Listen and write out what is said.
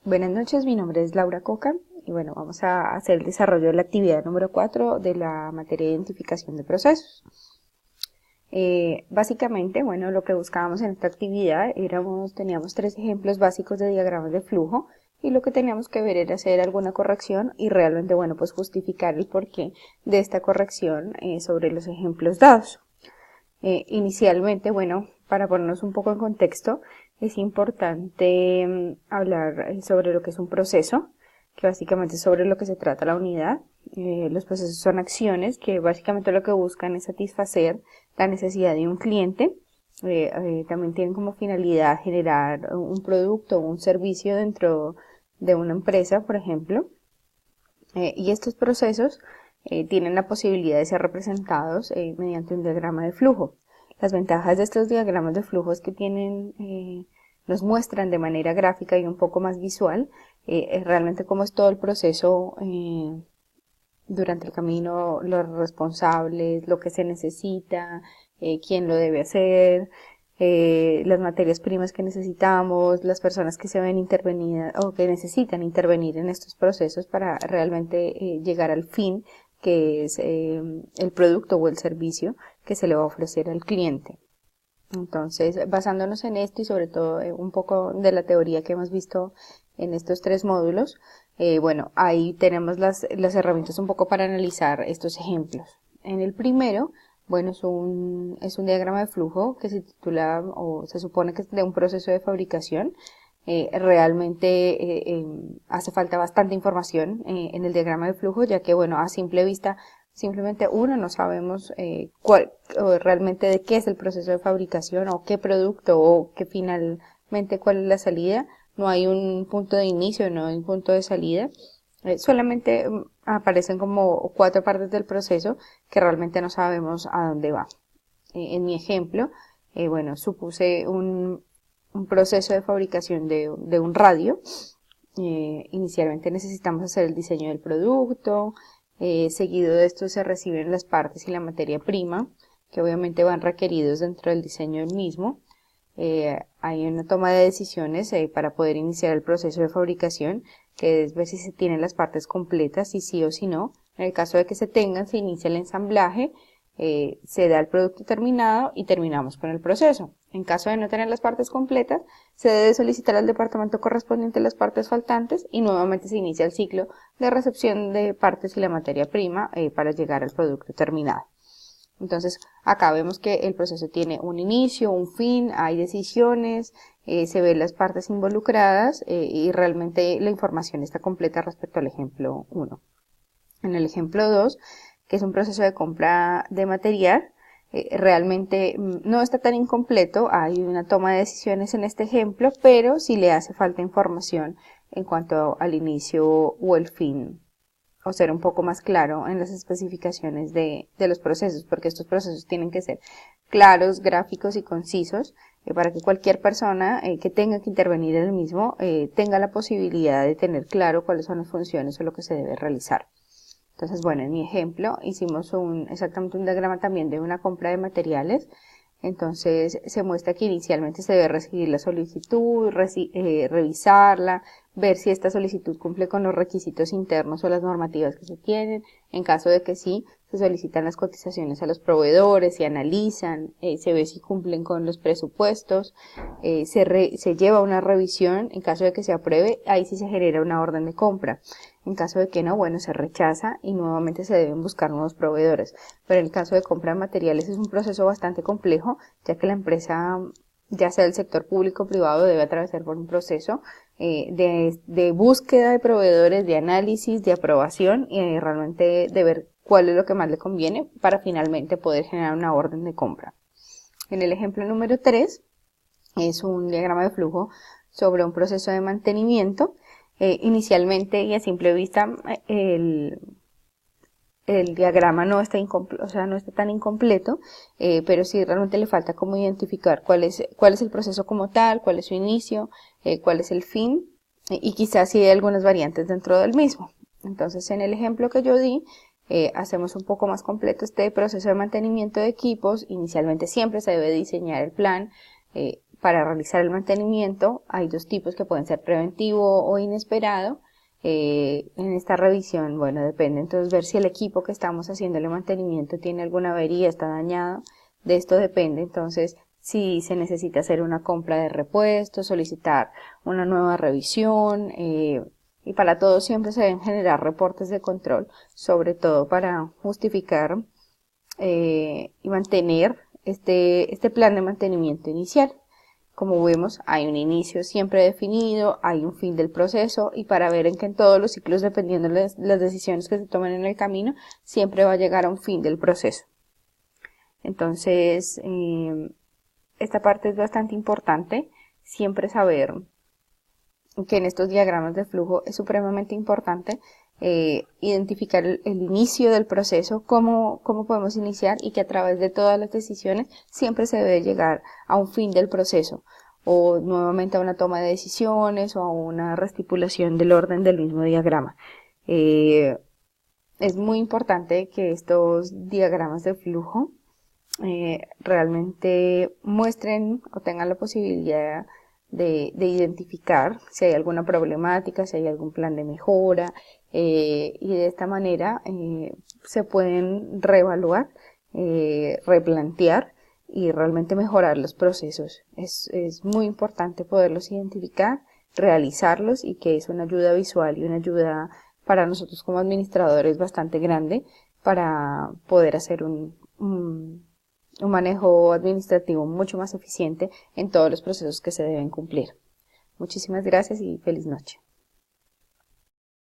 Buenas noches, mi nombre es Laura Coca y bueno, vamos a hacer el desarrollo de la actividad número 4 de la materia de identificación de procesos. Básicamente, bueno, lo que buscábamos en esta actividad teníamos 3 ejemplos básicos de diagramas de flujo y lo que teníamos que ver era hacer alguna corrección y realmente, bueno, pues justificar el porqué de esta corrección sobre los ejemplos dados. Inicialmente, bueno, para ponernos un poco en contexto, es importante hablar sobre lo que es un proceso, que básicamente es sobre lo que se trata la unidad. Los procesos son acciones que básicamente lo que buscan es satisfacer la necesidad de un cliente. También tienen como finalidad generar un producto o un servicio dentro de una empresa, por ejemplo. Y estos procesos tienen la posibilidad de ser representados mediante un diagrama de flujo. Las ventajas de estos diagramas de flujo es que nos muestran de manera gráfica y un poco más visual realmente cómo es todo el proceso durante el camino, los responsables, lo que se necesita, quién lo debe hacer, las materias primas que necesitamos, las personas que se ven intervenidas o que necesitan intervenir en estos procesos para realmente llegar al fin, que es el producto o el servicio que se le va a ofrecer al cliente. Entonces, basándonos en esto y sobre todo un poco de la teoría que hemos visto en estos 3 módulos, bueno, ahí tenemos las herramientas un poco para analizar estos ejemplos. En el primero, bueno, es un diagrama de flujo que se titula o se supone que es de un proceso de fabricación. Realmente hace falta bastante información en el diagrama de flujo, ya que, bueno, a simple vista, simplemente no sabemos realmente de qué es el proceso de fabricación o qué producto o qué finalmente cuál es la salida. No hay un punto de inicio, no hay un punto de salida. Solamente aparecen como 4 partes del proceso que realmente no sabemos a dónde va. En mi ejemplo, bueno, supuse un proceso de fabricación de un radio. Inicialmente necesitamos hacer el diseño del producto, seguido de esto se reciben las partes y la materia prima, que obviamente van requeridos dentro del diseño del mismo. Hay una toma de decisiones para poder iniciar el proceso de fabricación, que es ver si se tienen las partes completas, si sí o si no. En el caso de que se tengan, se inicia el ensamblaje, se da el producto terminado y terminamos con el proceso. En caso de no tener las partes completas, se debe solicitar al departamento correspondiente las partes faltantes y nuevamente se inicia el ciclo de recepción de partes y la materia prima para llegar al producto terminado. Entonces, acá vemos que el proceso tiene un inicio, un fin, hay decisiones, se ven las partes involucradas y realmente la información está completa respecto al ejemplo 1. En el ejemplo 2, que es un proceso de compra de material, realmente no está tan incompleto, hay una toma de decisiones en este ejemplo, pero sí le hace falta información en cuanto al inicio o el fin, o ser un poco más claro en las especificaciones de los procesos, porque estos procesos tienen que ser claros, gráficos y concisos, para que cualquier persona que tenga que intervenir en el mismo tenga la posibilidad de tener claro cuáles son las funciones o lo que se debe realizar. Entonces, bueno, en mi ejemplo hicimos exactamente un diagrama también de una compra de materiales. Entonces, se muestra que inicialmente se debe recibir la solicitud, revisarla, ver si esta solicitud cumple con los requisitos internos o las normativas que se tienen. En caso de que sí, se solicitan las cotizaciones a los proveedores, se analizan, se ve si cumplen con los presupuestos, se lleva una revisión. En caso de que se apruebe, ahí sí se genera una orden de compra. En caso de que no, bueno, se rechaza y nuevamente se deben buscar nuevos proveedores. Pero en el caso de compra de materiales es un proceso bastante complejo, ya que la empresa, ya sea del sector público o privado, debe atravesar por un proceso de búsqueda de proveedores, de análisis, de aprobación y realmente de ver cuál es lo que más le conviene para finalmente poder generar una orden de compra. En el ejemplo número 3 es un diagrama de flujo sobre un proceso de mantenimiento. Inicialmente y a simple vista el diagrama no está no está tan incompleto, pero sí realmente le falta como identificar cuál es el proceso como tal, cuál es su inicio, cuál es el fin, y quizás sí hay algunas variantes dentro del mismo. Entonces, en el ejemplo que yo di, hacemos un poco más completo este proceso de mantenimiento de equipos. Inicialmente siempre se debe diseñar el plan, para realizar el mantenimiento hay dos tipos que pueden ser preventivo o inesperado. En esta revisión, bueno, depende entonces ver si el equipo que estamos haciéndole mantenimiento tiene alguna avería, está dañado. De esto depende entonces si se necesita hacer una compra de repuestos, solicitar una nueva revisión, y para todo siempre se deben generar reportes de control, sobre todo para justificar y mantener este plan de mantenimiento inicial. Como vemos, hay un inicio siempre definido, hay un fin del proceso y para ver en que en todos los ciclos, dependiendo de las decisiones que se tomen en el camino, siempre va a llegar a un fin del proceso. Entonces, esta parte es bastante importante, siempre saber que en estos diagramas de flujo es supremamente importante identificar el inicio del proceso, cómo podemos iniciar y que a través de todas las decisiones siempre se debe llegar a un fin del proceso o nuevamente a una toma de decisiones o a una restipulación del orden del mismo diagrama. Es muy importante que estos diagramas de flujo realmente muestren o tengan la posibilidad de identificar si hay alguna problemática, si hay algún plan de mejora, y de esta manera se pueden reevaluar, replantear y realmente mejorar los procesos. Es muy importante poderlos identificar, realizarlos y que es una ayuda visual y una ayuda para nosotros como administradores bastante grande para poder hacer un manejo administrativo mucho más eficiente en todos los procesos que se deben cumplir. Muchísimas gracias y feliz noche.